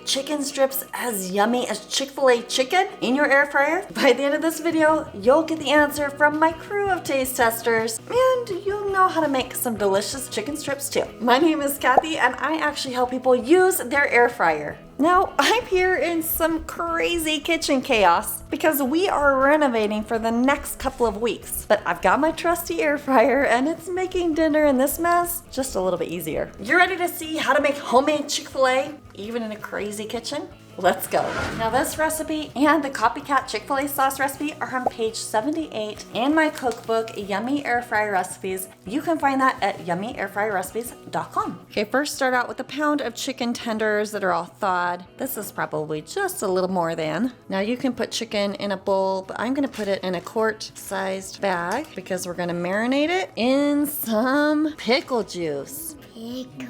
chicken strips as yummy as Chick-Fil-A chicken in your air fryer? By the end of this video, you'll get the answer from my crew of taste testers, and you'll know how to make some delicious chicken strips too. My name is Kathy, and I actually help people use their air fryer. Now, I'm here in some crazy kitchen chaos because we are renovating for the next couple of weeks. But I've got my trusty air fryer and it's making dinner in this mess just a little bit easier. You ready to see how to make homemade Chick-fil-A even in a crazy kitchen? Let's go. Now this recipe and the Copycat Chick-fil-A sauce recipe are on page 78 in my cookbook, Yummy Air Fryer Recipes. You can find that at yummyairfryerrecipes.com. Okay, first start out with a pound of chicken tenders that are all thawed. This is probably just a little more than. Now you can put chicken in a bowl, but I'm gonna put it in a quart-sized bag because we're gonna marinate it in some pickle juice. Pickle.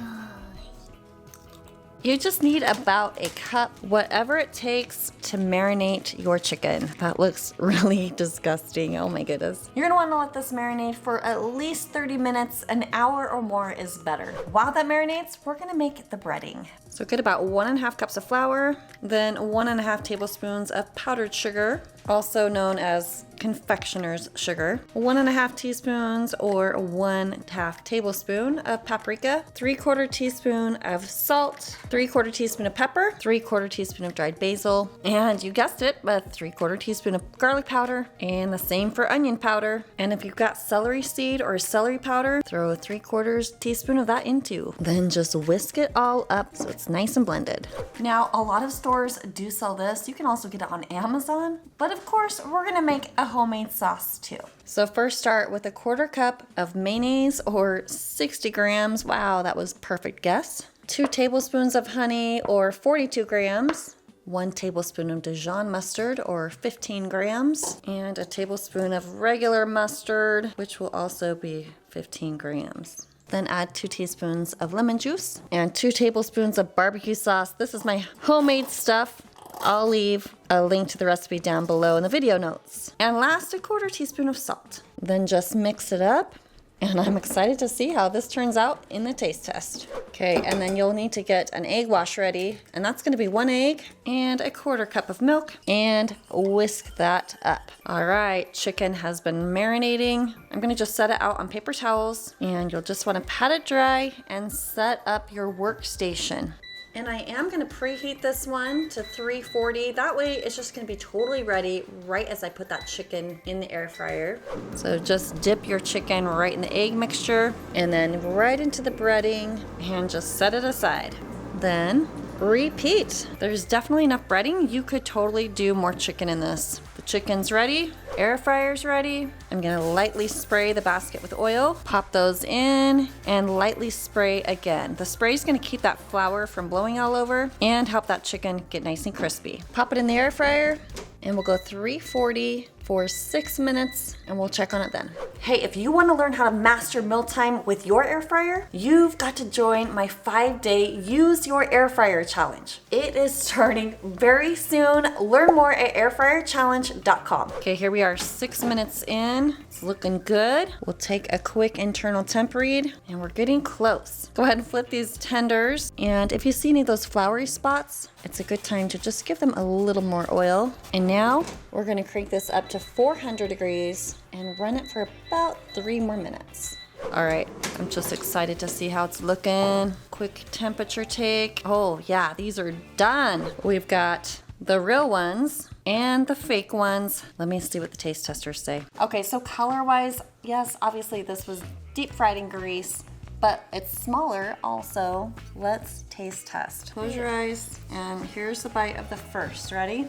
You just need about a cup, whatever it takes to marinate your chicken. That looks really disgusting. Oh my goodness. You're gonna wanna let this marinate for at least 30 minutes. An hour or more is better. While that marinates, we're gonna make the breading. So get about 1.5 cups of flour, then 1.5 tablespoons of powdered sugar, also known as confectioner's sugar, 1.5 teaspoons or 1/2 tablespoon of paprika, 3/4 teaspoon of salt, 3/4 teaspoon of pepper, 3/4 teaspoon of dried basil, and you guessed it, a 3/4 teaspoon of garlic powder, and the same for onion powder. And if you've got celery seed or celery powder, throw a 3/4 teaspoon of that in too. Then just whisk it all up so it's nice and blended. Now, a lot of stores do sell this. You can also get it on Amazon, but of course, we're gonna make a homemade sauce too. So first start with a 1/4 cup of mayonnaise or 60 grams. Wow, that was a perfect guess. 2 tablespoons of honey or 42 grams. 1 tablespoon of Dijon mustard or 15 grams. And a tablespoon of regular mustard, which will also be 15 grams. Then add 2 teaspoons of lemon juice and 2 tablespoons of barbecue sauce. This is my homemade stuff. I'll leave a link to the recipe down below in the video notes. And last, a 1/4 teaspoon of salt. Then just mix it up. And I'm excited to see how this turns out in the taste test. Okay, and then you'll need to get an egg wash ready. And that's gonna be 1 egg and a 1/4 cup of milk, and whisk that up. All right, chicken has been marinating. I'm gonna just set it out on paper towels, and you'll just wanna pat it dry and set up your workstation. And I am gonna preheat this one to 340. That way it's just gonna be totally ready right as I put that chicken in the air fryer. So just dip your chicken right in the egg mixture and then right into the breading and just set it aside. Then repeat. There's definitely enough breading. You could totally do more chicken in this. The chicken's ready, air fryer's ready. I'm gonna lightly spray the basket with oil, pop those in, and lightly spray again. The spray is gonna keep that flour from blowing all over and help that chicken get nice and crispy. Pop it in the air fryer, and we'll go 340 for 6 minutes, and we'll check on it then. Hey, if you want to learn how to master mealtime with your air fryer, you've got to join my 5-day Use Your Air Fryer Challenge. It is starting very soon. Learn more at airfryerchallenge.com. Okay, here we are 6 minutes in. It's looking good. We'll take a quick internal temp read, and we're getting close. Go ahead and flip these tenders, and if you see any of those floury spots, it's a good time to just give them a little more oil. And now we're gonna crank this up to 400 degrees and run it for about 3 more minutes. All right, I'm just excited to see how it's looking. Quick temperature take. Oh yeah, these are done. We've got the real ones and the fake ones. Let me see what the taste testers say. Okay, so color-wise, yes, obviously this was deep fried in grease, but it's smaller also. Let's taste test. Close your eyes, and here's the bite of the first. Ready?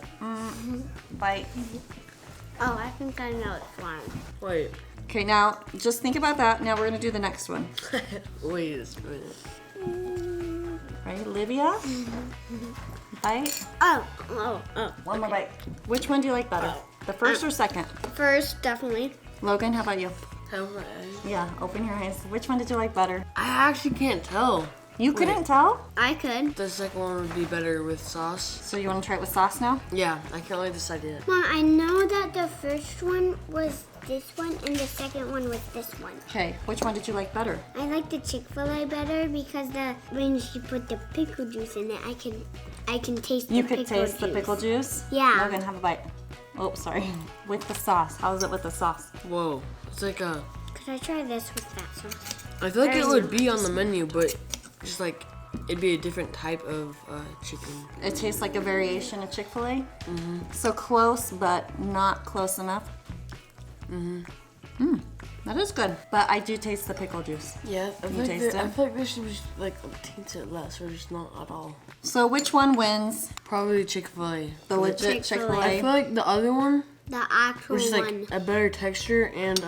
Bite. Oh, I think I know this one. Wait. Okay, now just think about that. Now we're gonna do the next one. Wait a minute. Ready, Olivia? Bite. Oh. One more bite. Which one do you like better? The first or second? First, definitely. Logan, how about you? Have my eyes. Yeah, open your eyes. Which one did you like better? I actually can't tell. You couldn't tell? I could. The second one would be better with sauce. So you want to try it with sauce now? Yeah, I can't really decide yet. Mom, I know that the first one was this one, and the second one with this one. Okay, which one did you like better? I like the Chick-fil-A better because when she put the pickle juice in it, I can taste You the could pickle juice. taste the pickle juice? Yeah. Logan, have a bite. Oh, sorry. With the sauce. How is it with the sauce? Whoa. It's like a. Could I try this with that sauce? I feel like it Very would be on nice. the menu, but just like it'd be a different type of chicken. It tastes like a variation of Chick-fil-A? So close, but not close enough? That is good. But I do taste the pickle juice. Yeah, I You feel, taste I it? feel like there should be like taste it less, or just not at all. So which one wins? Probably Chick-fil-A. The legit Chick-fil-A. I Chick-fil-A? feel like the other one, The actual which is one. like a better texture, and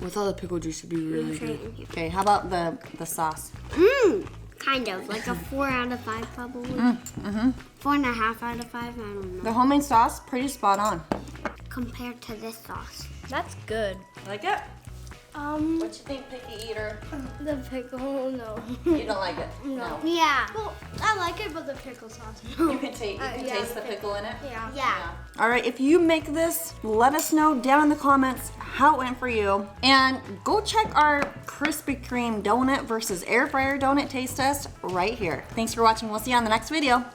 without the pickle juice, it'd be really Try it good. in here. Okay, how about the sauce? Kind of like a 4 out of 5 probably. 4.5 out of 5. I don't know. The homemade sauce, pretty spot on. Compared to this sauce. That's good. Like it? What you think, picky eater? The pickle, no. You don't like it? No. Yeah. Well, I like it, but the pickle sauce, You can, taste yeah, taste the pickle in it? Yeah. Yeah. All right, if you make this, let us know down in the comments how it went for you. And go check our Krispy Kreme donut versus air fryer donut taste test right here. Thanks for watching. We'll see you on the next video.